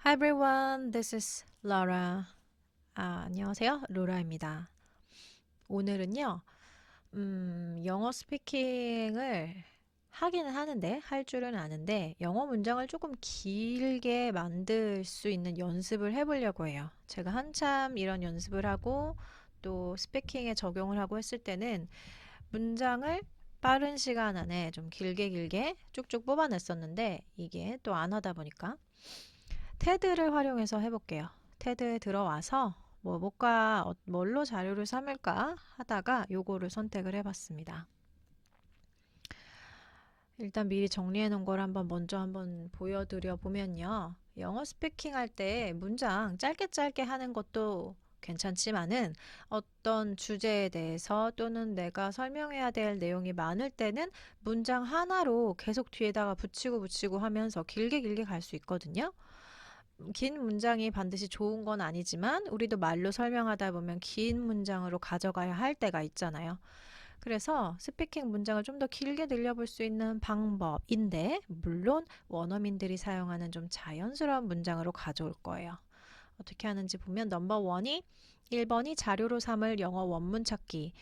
Hi everyone, this is Laura. 안녕하세요. 로라입니다. 오늘은요, 영어 스피킹을 하기는 하는데, 할 줄은 아는데, 영어 문장을 조금 길게 만들 수 있는 연습을 해보려고 해요. 제가 한참 이런 연습을 하고, 또 스피킹에 적용을 하고 했을 때는 문장을 빠른 시간 안에 좀 길게 쭉쭉 뽑아냈었는데, 이게 또 안 하다 보니까, 테드를 활용해서 해볼게요. 테드에 들어와서 뭘로 자료를 삼을까 하다가 요거를 선택을 해봤습니다. 일단 미리 정리해 놓은 걸 먼저 보여드려 보면요. 영어 스피킹 할 때 문장 짧게 하는 것도 괜찮지만은 어떤 주제에 대해서 또는 내가 설명해야 될 내용이 많을 때는 문장 하나로 계속 뒤에다가 붙이고 하면서 길게 갈 수 있거든요. 긴 문장이 반드시 좋은 건 아니지만 우리도 말로 설명하다 보면 긴 문장으로 가져가야 할 때가 있잖아요. 그래서 스피킹 문장을 좀 더 길게 늘려볼 수 있는 방법인데 물론 원어민들이 사용하는 좀 자연스러운 문장으로 가져올 거예요. 어떻게 하는지 보면 넘버 원이 1번이 자료로 삼을 영어 원문 찾기.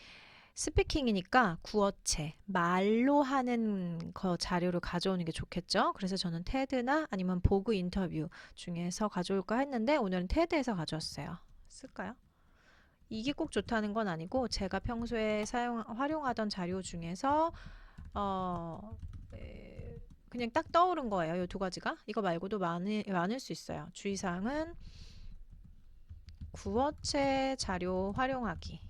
스피킹이니까 구어체, 말로 하는 거 자료를 가져오는 게 좋겠죠. 그래서 저는 테드나 아니면 보그 인터뷰 중에서 가져올까 했는데 오늘은 테드에서 가져왔어요. 쓸까요? 이게 꼭 좋다는 건 아니고 제가 평소에 활용하던 자료 중에서 어, 그냥 딱 떠오른 거예요. 이 두 가지가. 이거 말고도 많을 수 있어요. 주의사항은 구어체 자료 활용하기.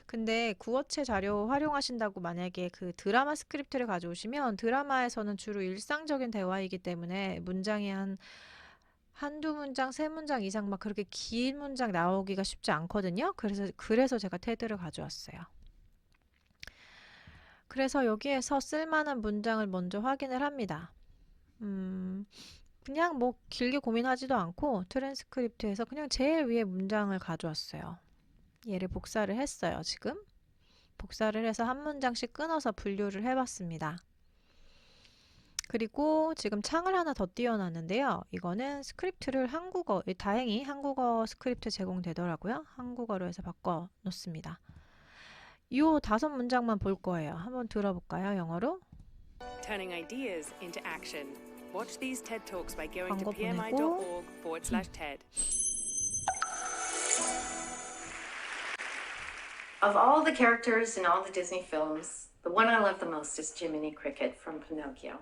근데 구어체 자료 활용하신다고 만약에 그 드라마 스크립트를 가져오시면 드라마에서는 주로 일상적인 대화이기 때문에 문장이 한두 문장, 세 문장 이상 막 그렇게 긴 문장 나오기가 쉽지 않거든요. 그래서 제가 테드를 가져왔어요. 그래서 여기에서 쓸만한 문장을 먼저 확인을 합니다. 그냥 뭐 길게 고민하지도 않고 트랜스크립트에서 그냥 제일 위에 문장을 가져왔어요. 얘를 복사를 했어요, 지금. 복사를 해서 한 문장씩 끊어서 분류를 해봤습니다. 그리고 지금 창을 하나 더 띄워놨는데요. 이거는 스크립트를 다행히 한국어 스크립트 제공되더라고요. 한국어로 해서 바꿔 놓습니다. 이 5문장만 볼 거예요. 한번 들어볼까요, 영어로? Turning ideas into action. Watch these TED Talks by going to 광고 보내고 pmi.org/TED. Of all the characters in all the Disney films, the one I love the most is Jiminy Cricket from Pinocchio.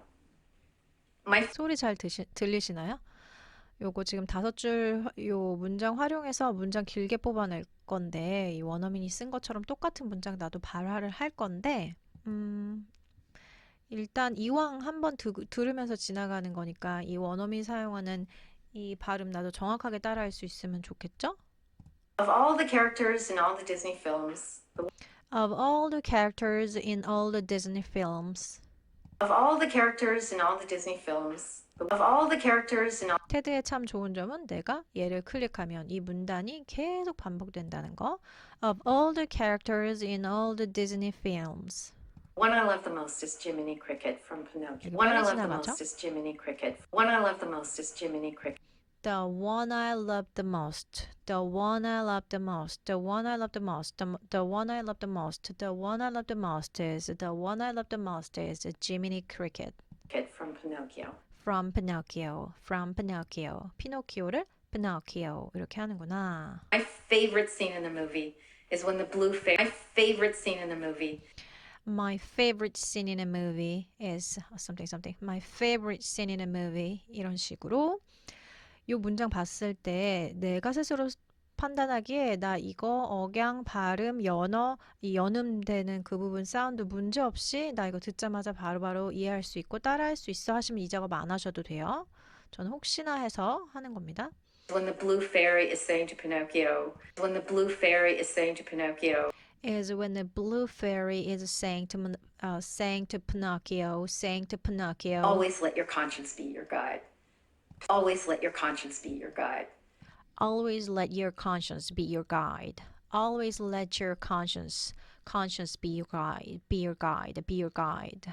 소리 잘 들리시나요? 요거 지금 5줄 요 문장 활용해서 문장 길게 뽑아낼 건데 이 원어민이 쓴 것처럼 똑같은 문장 나도 발화를 할 건데 일단 이왕 한번 들으면서 지나가는 거니까 이 원어민 사용하는 이 발음 나도 정확하게 따라할 수 있으면 좋겠죠? Of all the characters in all the Disney films, Of all the characters in all the Disney films. of all the characters in all the Disney films, of all the characters in all 테드의 참 좋은 점은 내가 얘를 클릭하면 이 문단이 계속 반복된다는 거. Of all the characters in all the Disney films. One I love the most is Jiminy Cricket from Pinocchio. 이게 One I 빨리 love the 지나가죠? most is Jiminy Cricket. One I love the most is Jiminy Cricket. The one I love the most. The one I love the most. The one I love the most. The one I love the most. The one I love the most is the one I love the most is Jiminy Cricket From Pinocchio. from Pinocchio. From Pinocchio. 피노키오를 Pinocchio 이렇게 하는구나. My favorite scene in the movie is when the blue fairy. My favorite scene in the movie. My favorite scene in a movie is something. My favorite scene in a movie 이런 식으로 이 문장 봤을 때 내가 스스로 판단하기에 나 이거 억양, 발음, 연어, 이 연음되는 그 부분 사운드 문제 없이 나 이거 듣자마자 바로바로 이해할 수 있고 따라할 수 있어 하시면 이 작업 안 하셔도 돼요. 저는 혹시나 해서 하는 겁니다. When the blue fairy is saying to Pinocchio. When the blue fairy is saying to Pinocchio. Is when the blue fairy is saying to Pinocchio. Always let your conscience be your guide. Always let your conscience be your guide. Always let your conscience be your guide. Always let your conscience be your guide. Be your guide.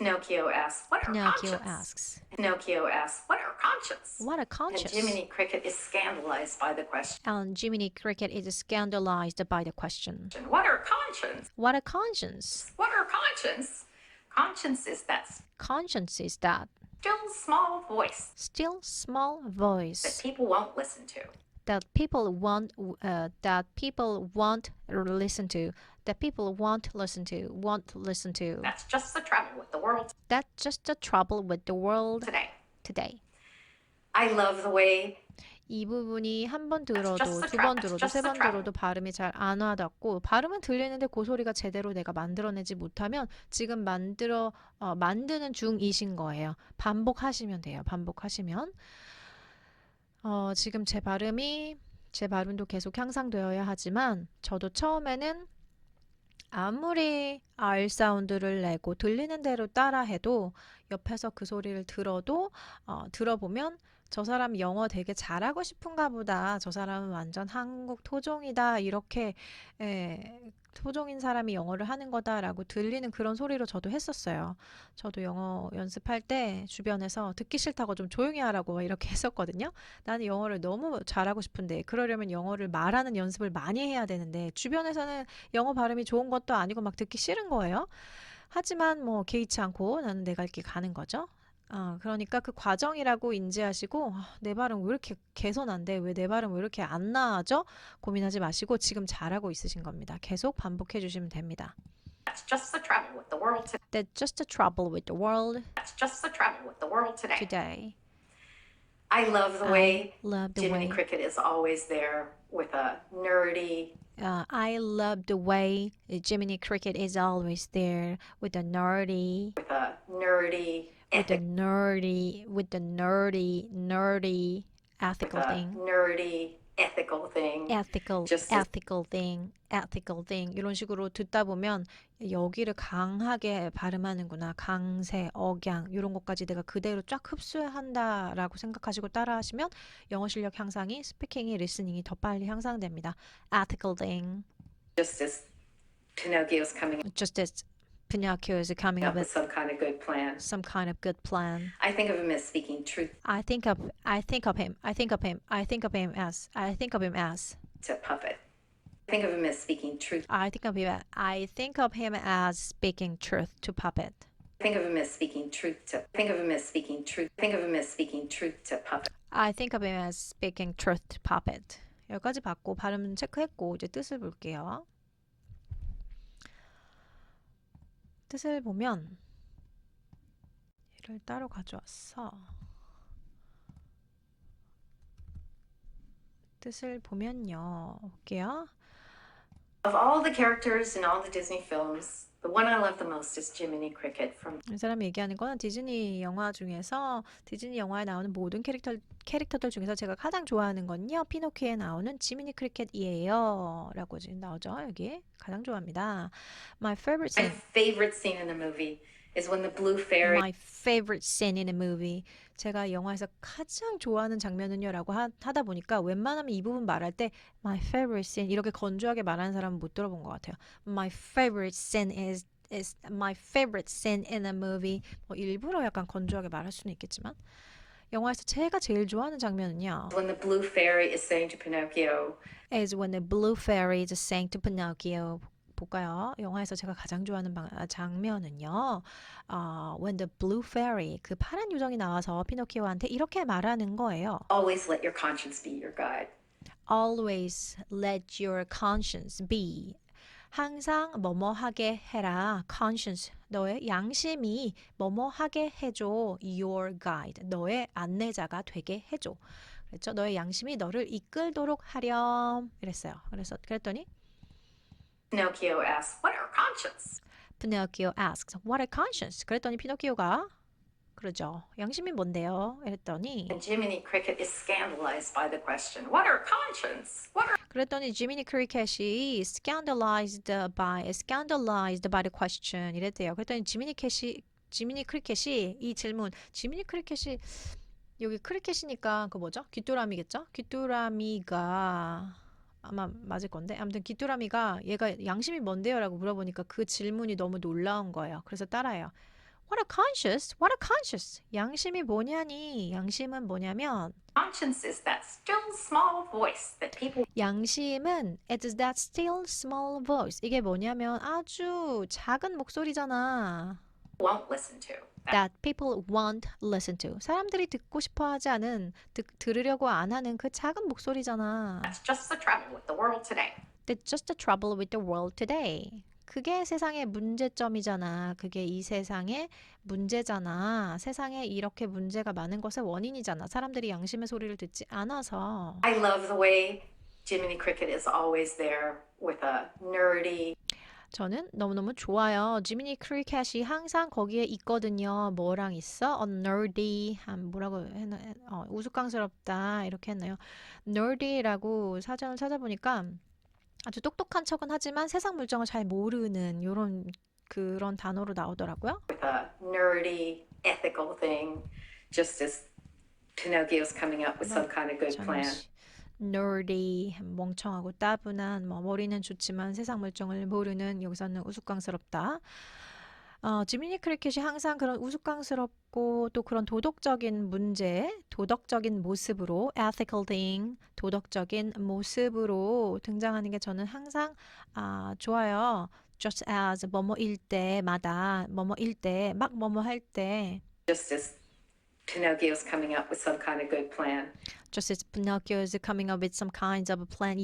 Pinocchio asks, "What are Pinocchio conscience?" asks, Pinocchio asks, "What are conscience?" what a And conscience. Jiminy Cricket is scandalized by the question. And Jiminy Cricket is scandalized by the question. What are conscience? What a conscience. What are conscience? Conscience is that Conscience is that still small voice still small that voice people won't listen to. that people won't listen to, that people won't listen to. That's just the trouble with the world That's just the trouble with the world today. today. I love the way 이 부분이 한 번 That's just 들어도 the 두 trap. 번 That's 들어도 just 세 the 번 trap. 들어도 발음이 잘 안 와닿고 발음은 들리는데 그 소리가 제대로 내가 만들어내지 못하면 지금 만드는 중이신 거예요. 반복하시면 돼요. 반복하시면 지금 제 발음도 계속 향상되어야 하지만 저도 처음에는 아무리 R 사운드를 내고 들리는 대로 따라해도 옆에서 그 소리를 들어보면 저 사람 영어 되게 잘하고 싶은가 보다. 저 사람은 완전 한국 토종이다. 이렇게 토종인 사람이 영어를 하는 거다라고 들리는 그런 소리로 저도 했었어요. 저도 영어 연습할 때 주변에서 듣기 싫다고 좀 조용히 하라고 이렇게 했었거든요. 나는 영어를 너무 잘하고 싶은데 그러려면 영어를 말하는 연습을 많이 해야 되는데 주변에서는 영어 발음이 좋은 것도 아니고 막 듣기 싫은 거예요. 하지만 뭐 개의치 않고 나는 내 갈 길 가는 거죠. 그러니까 그 과정이라고 인지하시고 내 발음 왜 이렇게 개선한데 왜 내 발음 왜 이렇게 안 나아져? 고민하지 마시고 지금 잘하고 있으신 겁니다. 계속 반복해 주시면 됩니다. That's just the trouble with the world today. That's just the trouble with the world That's just the trouble with the world today. today. I love the I way love the Jiminy way Cricket is always there with a nerdy, I love the way Jiminy Cricket is always there with the nerdy ethical thing. nerdy ethical thing. Just as- ethical thing 이런 식으로 듣다 보면 여기를 강하게 발음하는구나. 강세, 억양 이런 것까지 내가 그대로 쫙 흡수한다라고 생각하시고 따라하시면 영어 실력 향상이, 스피킹이, 리스닝이 더 빨리 향상됩니다. ethical thing. Just as Pinocchio's coming Just as Pinocchio is coming up up with with some kind of good plan. some kind of good plan. I think of him as speaking truth I think of him as to Puppet. I think of him as speaking truth. I think of him as speaking truth to Puppet. Think of him as speaking truth to. Think of him as speaking truth. Think of him as speaking truth to Puppet. I think of him as speaking truth to Puppet. 여기까지 봤고 발음 체크했고 이제 뜻을 볼게요. 뜻을 보면 얘를 따로 가져왔어. 뜻을 보면요. 볼게요. Of all the characters in all the Disney films, the one I love the most is Jiminy Cricket from 이 사람이 얘기하는 건 디즈니 영화 중에서 디즈니 영화에 나오는 모든 캐릭터들 중에서 제가 가장 좋아하는 건요. 피노키오에 나오는 지미니 크리켓이에요. 라고 지금 나오죠. 여기 가장 좋아합니다. My favorite My scene. favorite scene in the movie is when the blue fairy My favorite scene in a movie. 제가 영화에서 가장 좋아하는 장면은요 라고 하다 보니까 웬만하면 이 부분 말할 때 My favorite scene 이렇게 건조하게 말하는 사람은 못 들어본 것 같아요. My favorite scene is my favorite scene in a movie. 뭐 일부러 약간 건조하게 말할 수는 있겠지만 영화에서 제가 제일 좋아하는 장면은요 when the blue fairy is saying to Pinocchio, is when the blue fairy is saying to Pinocchio. 볼까요? 영화에서 제가 가장 좋아하는 장면은요. When the blue fairy, 그 파란 요정이 나와서 피노키오한테 이렇게 말하는 거예요. always let your conscience be your guide. Always let your conscience be. 항상 뭐뭐 하게 해라. conscience, 너의 양심이 뭐뭐 하게 해줘. your guide, 너의 안내자가 되게 해줘. 그렇죠? 너의 양심이 너를 이끌도록 하렴. 이랬어요. 그랬더니 Pinocchio asks, "What are conscience?" Pinocchio asks, "What a conscience?" 그랬더니 피노키오가 그러죠. 양심이 뭔데요? 이랬더니 And Jiminy Cricket is scandalized by the question, "What are conscience? What are 그랬더니 지미니 크리켓이 scandalized by the question 이랬대요. 그랬더니 지미니 크리켓이 이 질문 지미니 크리켓이 여기 크리켓이니까 그 뭐죠? 귀뚜라미겠죠? 귀뚜라미가 아마 맞을 건데 아무튼 귀뚜라미가 얘가 양심이 뭔데요? 라고 물어보니까 그 질문이 너무 놀라운 거예요. 그래서 따라해요. What a conscious? What a conscious? 양심이 뭐냐니? 양심은 뭐냐면 Conscience is that still small voice that people 양심은 it's that still small voice. 이게 뭐냐면 아주 작은 목소리잖아. won't listen to. That people won't listen to. 사람들이 듣고 싶어 하지 않은, 들으려고 안 하는 그 작은 목소리잖아. That's just the trouble with the world today. That's just the trouble with the world today. 그게 세상의 문제점이잖아. 그게 이 세상의 문제잖아. 세상에 이렇게 문제가 많은 것의 원인이잖아. 사람들이 양심의 소리를 듣지 않아서. I love the way Jiminy Cricket is always there with a nerdy 저는 너무너무 좋아요. 지미니 크리켓이 항상 거기에 있거든요. 뭐랑 있어? nerdy. 뭐라고 했나? 우스꽝스럽다. 이렇게 했나요? nerdy라고 사전을 찾아보니까 아주 똑똑한 척은 하지만 세상 물정을 잘 모르는 요런 그런 단어로 나오더라고요. with a nerdy ethical thing, just as Pinocchio's coming up with some kind of good plan. nerdy, 멍청하고 따분한, 머리는 좋지만 세상 물정을 모르는, 여기서는 우스꽝스럽다. 지미니 크리켓이 항상 그런 우스꽝스럽고 또 그런 도덕적인 문제, 도덕적인 모습으로 ethical thing, 도덕적인 모습으로 등장하는 게 저는 항상 좋아요. just as 뭐뭐일 때마다, 뭐뭐일 때, 막 뭐뭐 할 때 Just as Pinocchio's coming up with some kind of good plan. just as Pinocchio is coming up with some kinds of plan.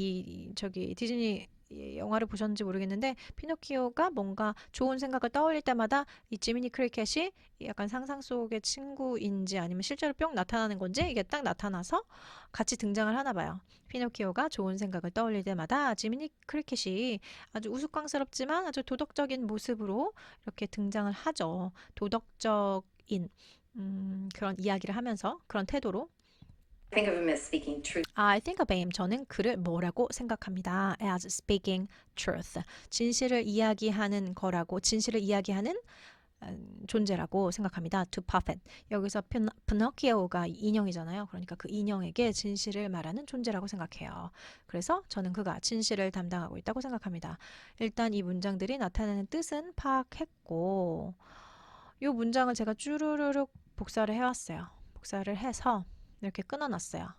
저기 디즈니 영화를 보셨는지 모르겠는데 피노키오가 뭔가 좋은 생각을 떠올릴 때마다 이 지미니 크리켓이 약간 상상 속의 친구인지 아니면 실제로 뿅 나타나는 건지 이게 딱 나타나서 같이 등장을 하나 봐요. 피노키오가 좋은 생각을 떠올릴 때마다 지미니 크리켓이 아주 우스꽝스럽지만 아주 도덕적인 모습으로 이렇게 등장을 하죠. 도덕적인 그런 이야기를 하면서 그런 태도로 Think of him as speaking truth. I think of him. 저는 그를 뭐라고 생각합니다. As speaking truth. 진실을 이야기하는 거라고, 진실을 이야기하는 존재라고 생각합니다. To puppet. 여기서 피노키오가 인형이잖아요. 그러니까 그 인형에게 진실을 말하는 존재라고 생각해요. 그래서 저는 그가 진실을 담당하고 있다고 생각합니다. 일단 이 문장들이 나타내는 뜻은 파악했고 이 문장을 제가 쭈루루룩 복사를 해왔어요. 복사를 해서 이렇게 끊어놨어요.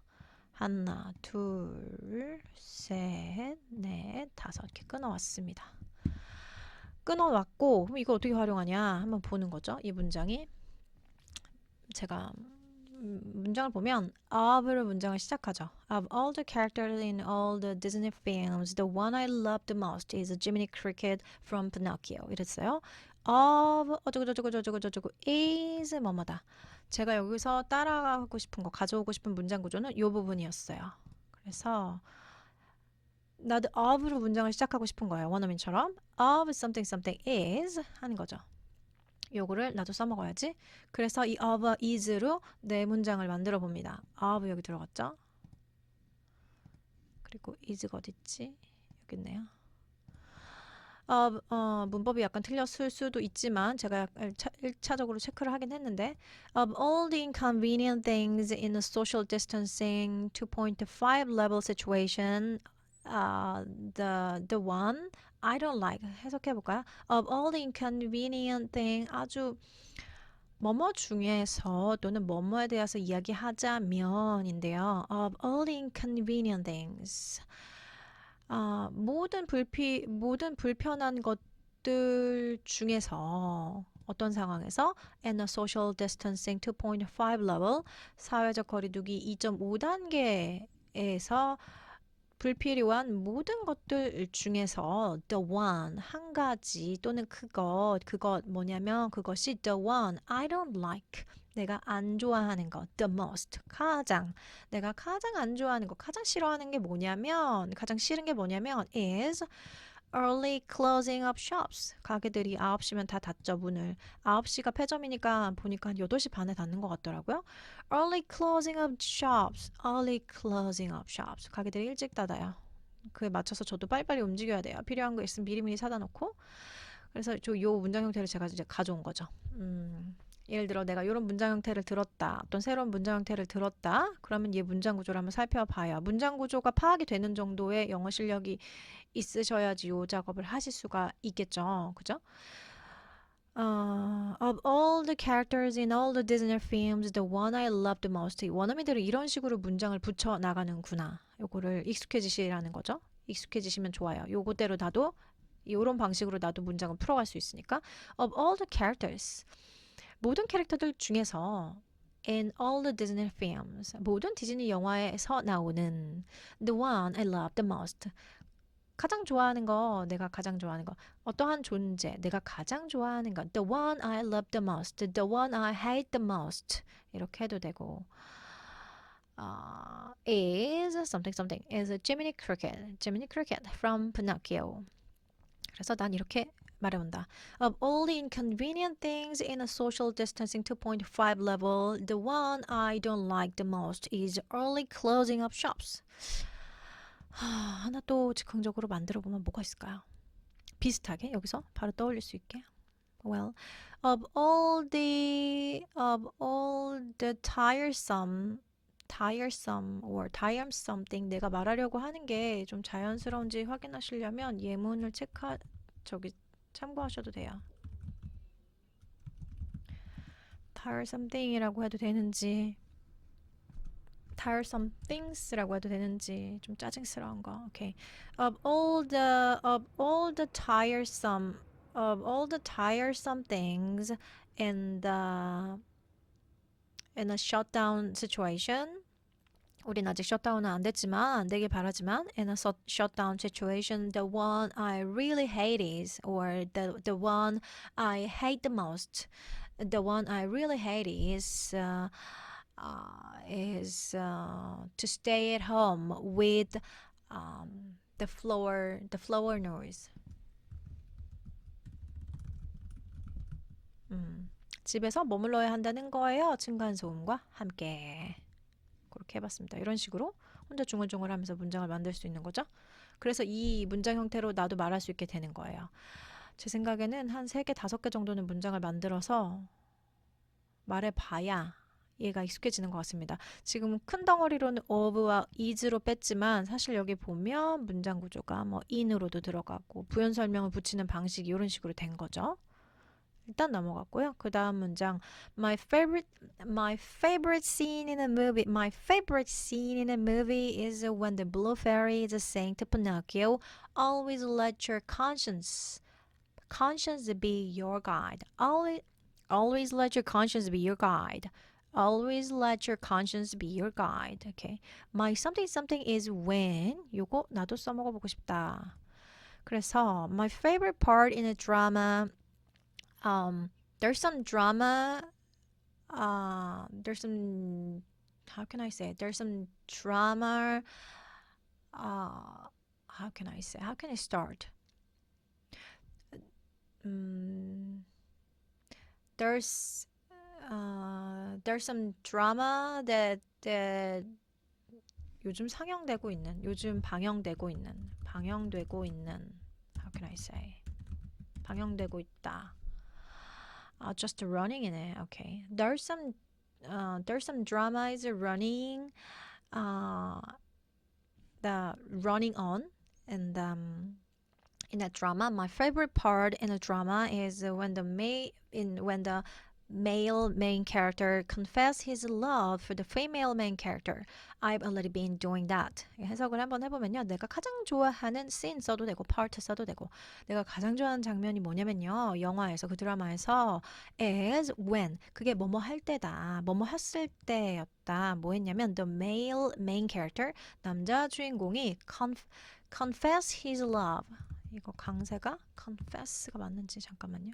하나, 둘, 셋, 넷, 다섯 이렇게 끊어왔습니다. 끊어왔고 그럼 이거 어떻게 활용하냐 한번 보는 거죠. 이 문장이 제가 문장을 보면 of로 문장을 시작하죠. Of all the characters in all the Disney films, the one I love the most is Jiminy Cricket from Pinocchio. 이랬어요. of 어쩌고저쩌고 is 뭐뭐다. 제가 여기서 따라가고 싶은 거, 가져오고 싶은 문장 구조는 이 부분이었어요. 그래서 나도 of로 문장을 시작하고 싶은 거예요. 원어민처럼 of something something is 하는 거죠. 요거를 나도 써먹어야지. 그래서 이 of is로 내 문장을 만들어 봅니다. of 여기 들어갔죠? 그리고 is가 어딨지? 여기 있네요. 문법이 약간 틀렸을 수도 있지만 제가 1차적으로 체크를 하긴 했는데 Of all the inconvenient things in a social distancing 2.5 level situation, the one I don't like. 해석해 볼까요? Of all the inconvenient thing, 아주 뭐뭐 중에서 또는 뭐뭐에 대해서 이야기하자면인데요. Of all the inconvenient things. 모든 불편한 것들 중에서 어떤 상황에서 in a social distancing 2.5 level 사회적 거리두기 2.5단계에서 불필요한 모든 것들 중에서 the one 한 가지 또는 그것 뭐냐면 그것이 the one I don't like 내가 안 좋아하는 것 the most 가장 내가 가장 안 좋아하는 것 가장 싫어하는 게 뭐냐면 가장 싫은 게 뭐냐면 is early closing of shops 가게들이 9시면 다 닫죠 문을 9시가 폐점이니까 보니까 한 8시 반에 닫는 것 같더라고요 early closing of shops 가게들이 일찍 닫아요 그에 맞춰서 저도 빨리빨리 움직여야 돼요 필요한 거 있으면 미리미리 사다 놓고 그래서 요 문장 형태를 제가 이제 가져온 거죠 예를 들어 내가 이런 문장 형태를 들었다. 어떤 새로운 문장 형태를 들었다. 그러면 얘 문장 구조를 한번 살펴봐요. 문장 구조가 파악이 되는 정도의 영어 실력이 있으셔야지 이 작업을 하실 수가 있겠죠. 그죠? Of all the characters in all the Disney films, the one I love the most. 원어민들은 이런 식으로 문장을 붙여 나가는구나. 요거를 익숙해지시라는 거죠. 익숙해지시면 좋아요. 요거대로 나도 요런 방식으로 나도 문장을 풀어갈 수 있으니까. Of all the characters. 모든 캐릭터들 중에서 in all the Disney films. 모든 디즈니 영화에서 나오는 the one I love the most. 가장 좋아하는 거, 내가 가장 좋아하는 거. 어떠한 존재, 내가 가장 좋아하는 거. The one I love the most. The one I hate the most. 이렇게 해도 되고. Is something something. Is Jiminy Cricket. Jiminy Cricket from Pinocchio. 그래서 난 이렇게 말해본다. Of all the inconvenient things in a social distancing 2.5 level, the one I don't like the most is early closing of shops. 하나 또 즉흥적으로 만들어 보면 뭐가 있을까요? 비슷하게 여기서 바로 떠올릴 수 있게. Well, of all the tiresome or tiresome thing 내가 말하려고 하는 게 좀 자연스러운지 확인하시려면 예문을 참고하셔도 돼요. tiresome thing이라고 해도 되는지 tiresome things라고 해도 되는지 좀 짜증스러운 거. 오케이. Of all the tiresome things in a shutdown situation. 우린 아직 셧다운은 안 됐지만 안 되길 바라지만 in a shutdown situation, the one I really hate is or the one I hate the most. The one I really hate is to stay at home with the floor noise. 집에서 머물러야 한다는 거예요. 층간소음과 함께. 그렇게 해봤습니다. 이런 식으로 혼자 중얼중얼하면서 문장을 만들 수 있는 거죠. 그래서 이 문장 형태로 나도 말할 수 있게 되는 거예요. 제 생각에는 한 3개, 5개 정도는 문장을 만들어서 말해봐야 얘가 익숙해지는 것 같습니다. 지금 큰 덩어리로는 of와 is로 뺐지만 사실 여기 보면 문장 구조가 뭐 in으로도 들어가고 부연 설명을 붙이는 방식이 이런 식으로 된 거죠. 일단 넘어갔고요. 그 다음 문장 my favorite scene in a movie is when the blue fairy is saying to Pinocchio, always let your conscience be your guide. Always let your conscience be your guide. Always let your conscience be your guide. Okay. My something is when. 요거 나도 써먹어보고 싶다. 그래서 my favorite part in a drama. There's some drama. There's some. How can I say it? There's some drama. How can I say? How can I start? There's some drama that 요즘 방영되고 있는 how can I say? 방영되고 있다. Just running in it. Okay. There's some drama is running the running on and in a drama, my favorite part in a drama is when the male main character confess his love for the female main character. I've already been doing that. 해석을 한번 해보면요. 내가 가장 좋아하는 scene 써도 되고 part 써도 되고 내가 가장 좋아하는 장면이 뭐냐면요. 영화에서 그 드라마에서 is when 그게 뭐뭐 할 때다. 뭐뭐 했을 때였다. 뭐 했냐면 the male main character 남자 주인공이 confess his love 이거 강세가 confess가 맞는지 잠깐만요.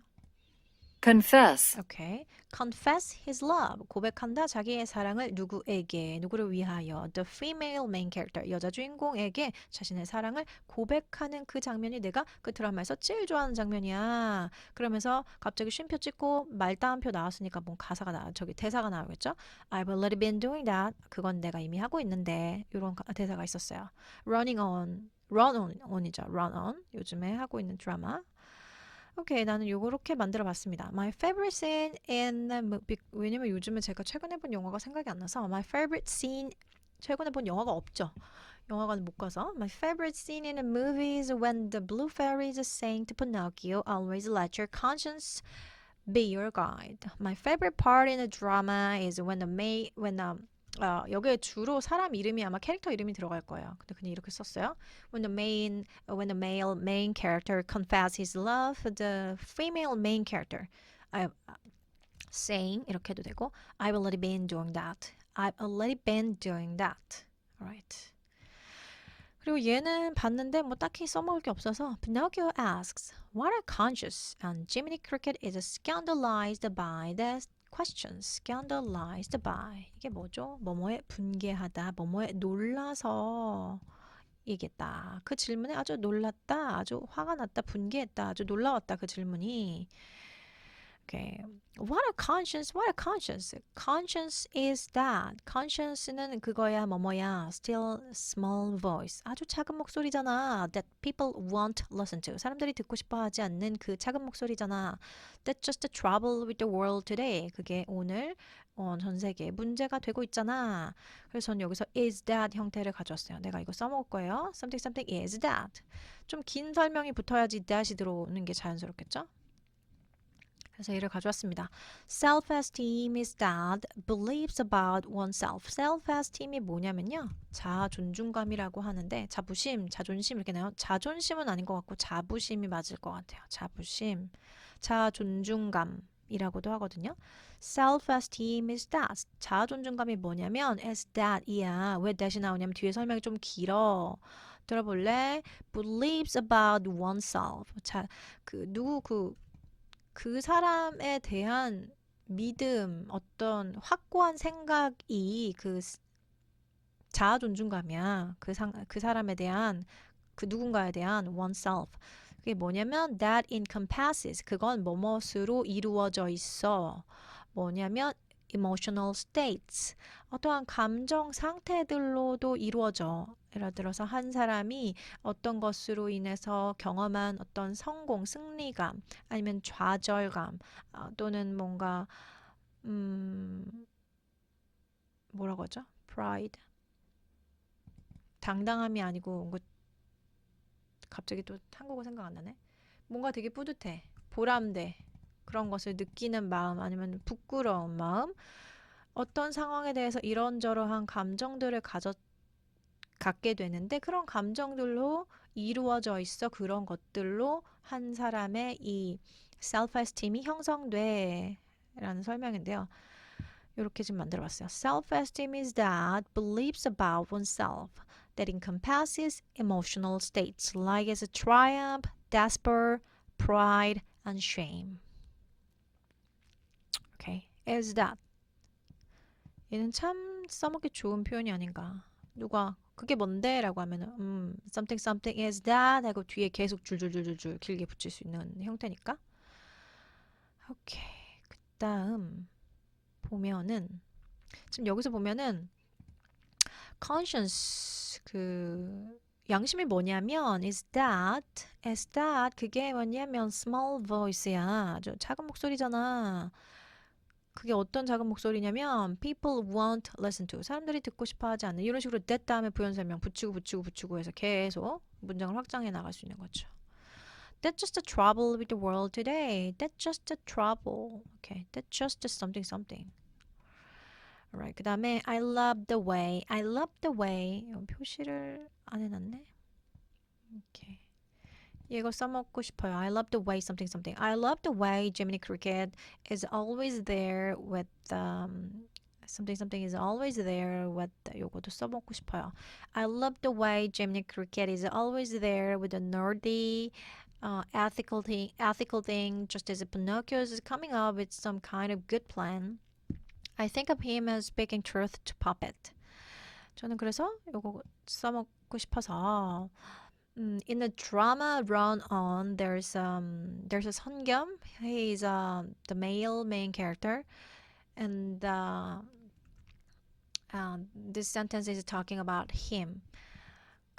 confess, 오케이. confess his love. 고백한다 자기의 사랑을 누구를 위하여. The female main character. 여자 주인공에게 자신의 사랑을 고백하는 그 장면이 내가 그 드라마에서 제일 좋아하는 장면이야. 그러면서 갑자기 쉼표 찍고 말따옴표 나왔으니까 뭔 대사가 나오겠죠? I've already been doing that. 그건 내가 이미 하고 있는데. 이런 대사가 있었어요. run on이죠. run on. 요즘에 하고 있는 드라마. 오케이, 나는 요렇게 만들어 봤습니다. My favorite scene in the movie. 왜냐면 요즘에 제가 최근에 본 영화가 생각이 안 나서 my favorite scene 최근에 본 영화가 없죠. 영화관 못 가서 my favorite scene in a movie is when the blue fairy is saying to Pinocchio, always let your conscience be your guide. My favorite part in the drama is 여기에 주로 사람 이름이 아마 캐릭터 이름이 들어갈 거예요. 근데 그냥 이렇게 썼어요. When the male main character confess his love, the female main character, I saying 이렇게 해도 되고, I've already been doing that. I've already been doing that. Alright. 그리고 얘는 봤는데 뭐 딱히 써먹을 게 없어서 Pinocchio asks, what are conscious? And Jiminy Cricket is scandalized by the questions. Scandalized by. 이게 뭐죠? 뭐뭐에 분개하다, 뭐뭐에 놀라서 이겠다. 그 질문에 아주 놀랐다, 아주 화가 났다, 분개했다, 아주 놀라웠다 그 질문이. Okay. What a conscience, what a conscience. Conscience is that. Conscience는 그거야, 뭐뭐야. Still small voice. 아주 작은 목소리잖아. That people won't listen to. 사람들이 듣고 싶어 하지 않는 그 작은 목소리잖아. That's just the trouble with the world today. 그게 오늘 전 세계에 문제가 되고 있잖아. 그래서 저는 여기서 is that 형태를 가져왔어요. 내가 이거 써먹을 거예요. Something something is that. 좀 긴 설명이 붙어야지 that이 들어오는 게 자연스럽겠죠? 그래서 얘를 가져왔습니다. Self-esteem is that beliefs about oneself. Self-esteem이 뭐냐면요. 자존중감이라고 하는데 자부심, 자존심 이렇게 나요. 자존심은 아닌 것 같고 자부심이 맞을 것 같아요. 자부심, 자존중감이라고도 하거든요. Self-esteem is that. 자존중감이 뭐냐면 is that이야. 왜 that이 나오냐면 뒤에 설명이 좀 길어. 들어볼래? Beliefs about oneself. 그 사람에 대한 믿음, 어떤 확고한 생각이 그 자아 존중감이야. 그 사람에 대한 그 누군가에 대한 oneself. 그게 뭐냐면 that encompasses. 그건 뭐뭇으로 이루어져 있어. 뭐냐면 emotional states. 어떠한 감정 상태들로도 이루어져. 예를 들어서 한 사람이 어떤 것으로 인해서 경험한 어떤 성공, 승리감, 아니면 좌절감, 또는 뭔가 뭐라고 하죠? pride. 당당함이 아니고 갑자기 또 한국어 생각 안 나네. 뭔가 되게 뿌듯해. 보람돼. 그런 것을 느끼는 마음 아니면 부끄러운 마음. 어떤 상황에 대해서 이런저런한 감정들을 갖게 되는데 그런 감정들로 이루어져 있어. 그런 것들로 한 사람의 이 self-esteem이 형성돼 라는 설명인데요. 이렇게 지금 만들어봤어요. Self-esteem is that beliefs about oneself that encompasses emotional states like as a triumph, despair, pride, and shame. Okay, is that. 얘는 참 써먹기 좋은 표현이 아닌가. 누가 그게 뭔데? 라고 하면은 something something is that 하고 뒤에 계속 줄줄줄줄줄 길게 붙일 수 있는 형태니까. 오케이. 그 다음 보면은 지금 여기서 보면은 conscience 그 양심이 뭐냐면 is that 그게 뭐냐면 small voice야. 아주 작은 목소리잖아. 그게 어떤 작은 목소리냐면 people won't listen to. 사람들이 듣고 싶어 하지 않는. 이런 식으로 that 다음에 부연 설명 붙이고 해서 계속 문장을 확장해 나갈 수 있는 거죠. That's just the trouble with the world today. That's just the trouble. Okay. That's just something something. Alright. 그 다음에 I love the way. 표시를 안 해놨네. Okay. 이거 써먹고 싶어요. I love the way something something. I love the way Jiminy Cricket is always there with something something is always there with 요거도 써먹고 싶어요. I love the way Jiminy Cricket is always there with a nerdy ethical thing just as Pinocchio is coming up with some kind of good plan. I think of him as speaking truth to Puppet. 저는 그래서 요거 써먹고 싶어서 in the drama run on, there's a Seongyum. He's the male main character, and this sentence is talking about him.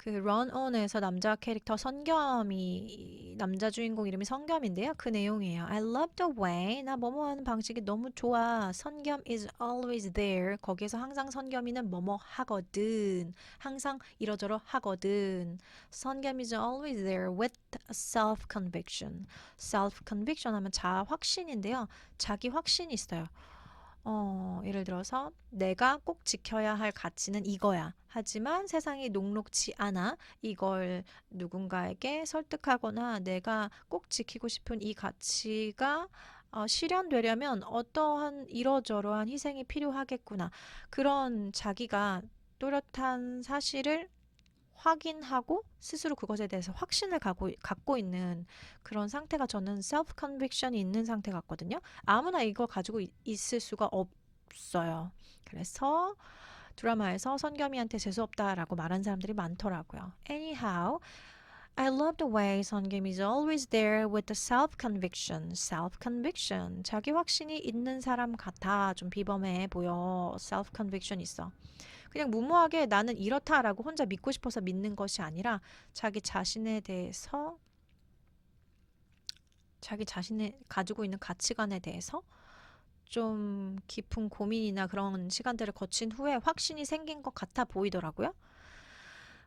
그 런온에서 남자 캐릭터 선겸이 남자 주인공 이름이 선겸인데요. 그 내용이에요. I love the way 나 뭐뭐 하는 방식이 너무 좋아. 선겸 is always there. 거기에서 항상 선겸이는 뭐뭐 하거든. 항상 이러저러 하거든. 선겸 is always there with self-conviction. self-conviction 하면 자아 확신인데요. 자기 확신이 있어요. 예를 들어서 내가 꼭 지켜야 할 가치는 이거야. 하지만 세상이 녹록지 않아. 이걸 누군가에게 설득하거나 내가 꼭 지키고 싶은 이 가치가 실현되려면 어떠한 이러저러한 희생이 필요하겠구나. 그런 자기가 뚜렷한 사실을 확인하고 스스로 그것에 대해서 확신을 갖고 있는 그런 상태가 저는 self conviction이 있는 상태 같거든요. 아무나 이걸 가지고 있을 수가 없어요. 그래서 드라마에서 선겸이한테 재수없다라고 말한 사람들이 많더라고요. Anyhow, I love the way 선겸 is always there with the self-conviction. self-conviction. 자기 확신이 있는 사람 같아. 좀 비범해 보여. self-conviction 있어. 그냥 무모하게 나는 이렇다라고 혼자 믿고 싶어서 믿는 것이 아니라 자기 자신에 대해서 자기 자신이 가지고 있는 가치관에 대해서 좀 깊은 고민이나 그런 시간들을 거친 후에 확신이 생긴 것 같아 보이더라고요.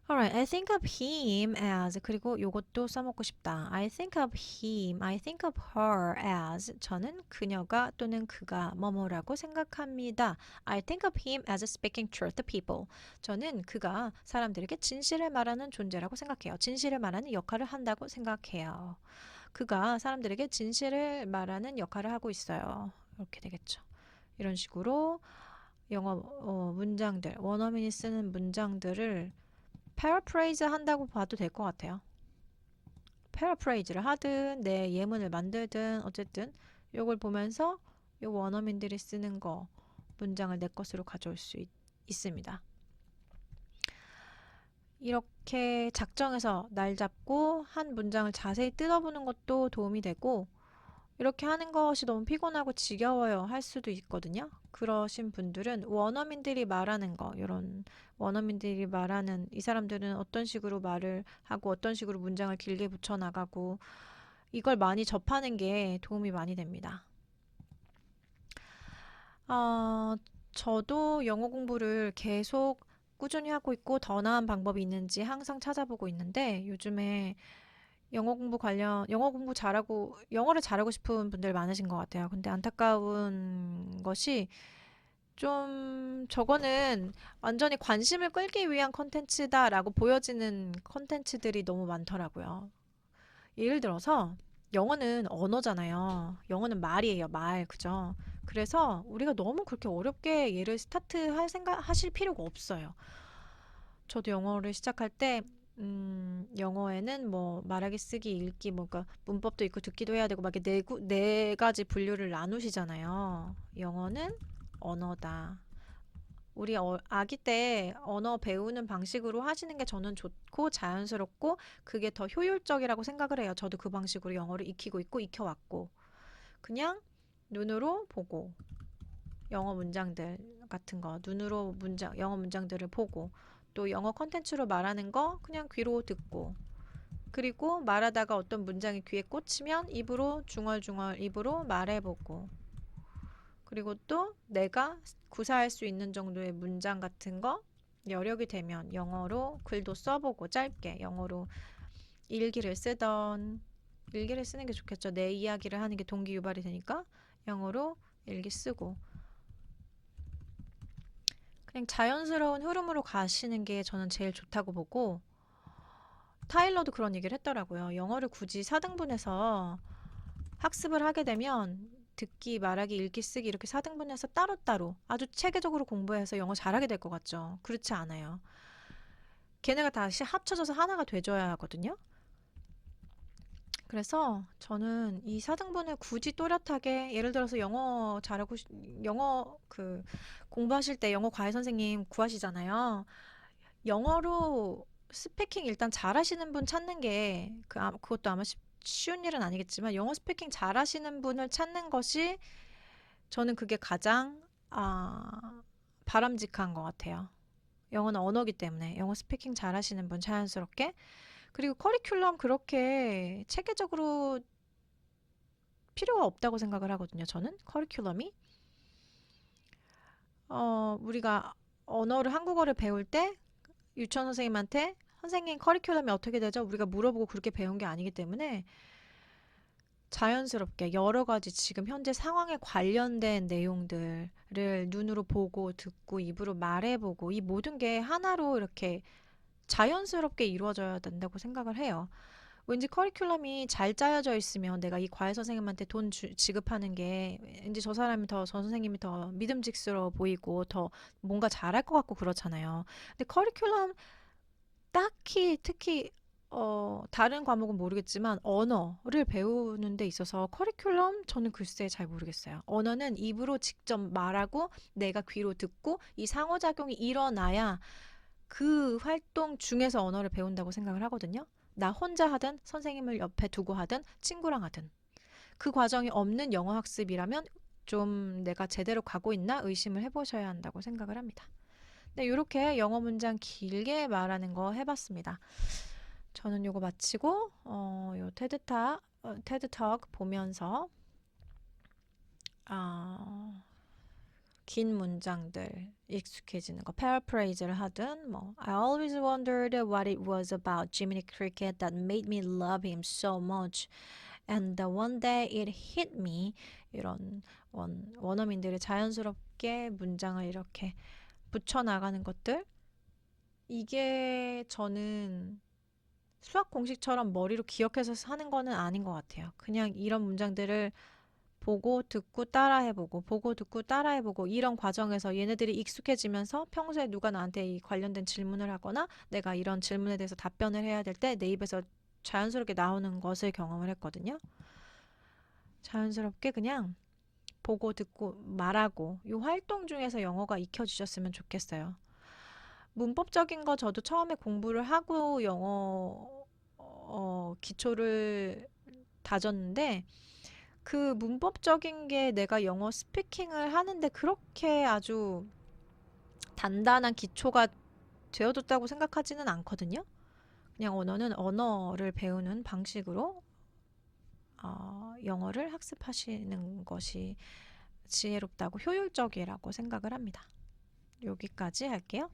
Alright, I think of him as 그리고 요것도 써먹고 싶다. I think of him, I think of her as 저는 그녀가 또는 그가 뭐뭐라고 생각합니다. I think of him as speaking truth to people. 저는 그가 사람들에게 진실을 말하는 존재라고 생각해요. 진실을 말하는 역할을 한다고 생각해요. 그가 사람들에게 진실을 말하는 역할을 하고 있어요. 이렇게 되겠죠. 이런 식으로 영어 문장들, 원어민이 쓰는 문장들을 paraphrase 한다고 봐도 될 것 같아요. paraphrase를 하든 내 예문을 만들든 어쨌든 이걸 보면서 이 원어민들이 쓰는 거 문장을 내 것으로 가져올 수 있습니다. 이렇게 작정해서 날 잡고 한 문장을 자세히 뜯어보는 것도 도움이 되고 이렇게 하는 것이 너무 피곤하고 지겨워요 할 수도 있거든요. 그러신 분들은 원어민들이 말하는 거, 이런 원어민들이 말하는 이 사람들은 어떤 식으로 말을 하고 어떤 식으로 문장을 길게 붙여나가고 이걸 많이 접하는 게 도움이 많이 됩니다. 저도 영어 공부를 계속 꾸준히 하고 있고 더 나은 방법이 있는지 항상 찾아보고 있는데 요즘에 영어 공부 잘하고, 영어를 잘하고 싶은 분들 많으신 것 같아요. 근데 안타까운 것이 저거는 완전히 관심을 끌기 위한 컨텐츠다라고 보여지는 컨텐츠들이 너무 많더라고요. 예를 들어서 영어는 언어잖아요. 영어는 말이에요, 말. 그죠? 그래서 우리가 너무 그렇게 어렵게 얘를 하실 필요가 없어요. 저도 영어를 시작할 때 영어에는 뭐 말하기, 쓰기, 읽기, 뭔가 문법도 있고 듣기도 해야 되고 막 이렇게 네 가지 분류를 나누시잖아요. 영어는 언어다. 우리 아기 때 언어 배우는 방식으로 하시는 게 저는 좋고 자연스럽고 그게 더 효율적이라고 생각을 해요. 저도 그 방식으로 영어를 익히고 있고 익혀왔고 그냥 눈으로 보고 영어 문장들 같은 거 눈으로 영어 문장들을 보고 또 영어 컨텐츠로 말하는 거 그냥 귀로 듣고 그리고 말하다가 어떤 문장이 귀에 꽂히면 입으로 중얼중얼 입으로 말해보고 그리고 또 내가 구사할 수 있는 정도의 문장 같은 거 여력이 되면 영어로 글도 써보고 짧게 영어로 일기를 쓰던 일기를 쓰는 게 좋겠죠. 내 이야기를 하는 게 동기유발이 되니까 영어로 일기 쓰고 그냥 자연스러운 흐름으로 가시는 게 저는 제일 좋다고 보고 타일러도 그런 얘기를 했더라고요. 영어를 굳이 4등분해서 학습을 하게 되면 듣기, 말하기, 읽기, 쓰기 이렇게 4등분해서 따로따로 아주 체계적으로 공부해서 영어 잘하게 될 것 같죠. 그렇지 않아요. 걔네가 다시 합쳐져서 하나가 돼줘야 하거든요. 그래서 저는 이 4등분을 굳이 또렷하게 예를 들어서 영어 공부하실 때 영어 과외 선생님 구하시잖아요. 영어로 스피킹 일단 잘하시는 분 찾는 게 그것도 아마 쉬운 일은 아니겠지만 영어 스피킹 잘하시는 분을 찾는 것이 저는 그게 가장 바람직한 것 같아요. 영어는 언어기 때문에 영어 스피킹 잘하시는 분 자연스럽게. 그리고 커리큘럼 그렇게 체계적으로 필요가 없다고 생각을 하거든요. 저는 커리큘럼이 우리가 언어를 한국어를 배울 때 유치원 선생님한테 선생님 커리큘럼이 어떻게 되죠? 우리가 물어보고 그렇게 배운 게 아니기 때문에 자연스럽게 여러 가지 지금 현재 상황에 관련된 내용들을 눈으로 보고 듣고 입으로 말해보고 이 모든 게 하나로 이렇게 자연스럽게 이루어져야 된다고 생각을 해요. 왠지 커리큘럼이 잘 짜여져 있으면 내가 이 과외 선생님한테 돈 지급하는 게 왠지 저 사람이 더, 저 선생님이 더 믿음직스러워 보이고 더 뭔가 잘할 것 같고 그렇잖아요. 근데 커리큘럼 딱히 특히 다른 과목은 모르겠지만 언어를 배우는 데 있어서 커리큘럼 저는 글쎄 잘 모르겠어요. 언어는 입으로 직접 말하고 내가 귀로 듣고 이 상호작용이 일어나야 그 활동 중에서 언어를 배운다고 생각을 하거든요. 나 혼자 하든 선생님을 옆에 두고 하든 친구랑 하든 그 과정이 없는 영어 학습이라면 좀 내가 제대로 가고 있나 의심을 해보셔야 한다고 생각을 합니다. 네, 이렇게 영어 문장 길게 말하는 거 해봤습니다. 저는 요거 마치고 요 테드톡 보면서 긴 문장들 익숙해지는 거 paraphras를 하든 뭐 I always wondered what it was about Jiminy Cricket that made me love him so much and one day it hit me 이런 원어민들이 자연스럽게 문장을 이렇게 붙여나가는 것들 이게 저는 수학 공식처럼 머리로 기억해서 하는 거는 아닌 것 같아요. 그냥 이런 문장들을 보고 듣고 따라해보고 보고 듣고 따라해보고 이런 과정에서 얘네들이 익숙해지면서 평소에 누가 나한테 이 관련된 질문을 하거나 내가 이런 질문에 대해서 답변을 해야 될 때 내 입에서 자연스럽게 나오는 것을 경험을 했거든요. 자연스럽게 그냥 보고 듣고 말하고 이 활동 중에서 영어가 익혀지셨으면 좋겠어요. 문법적인 거 저도 처음에 공부를 하고 영어 기초를 다졌는데 그 문법적인 게 내가 영어 스피킹을 하는데 그렇게 아주 단단한 기초가 되어뒀다고 생각하지는 않거든요. 그냥 언어는 언어를 배우는 방식으로 영어를 학습하시는 것이 지혜롭다고 효율적이라고 생각을 합니다. 여기까지 할게요.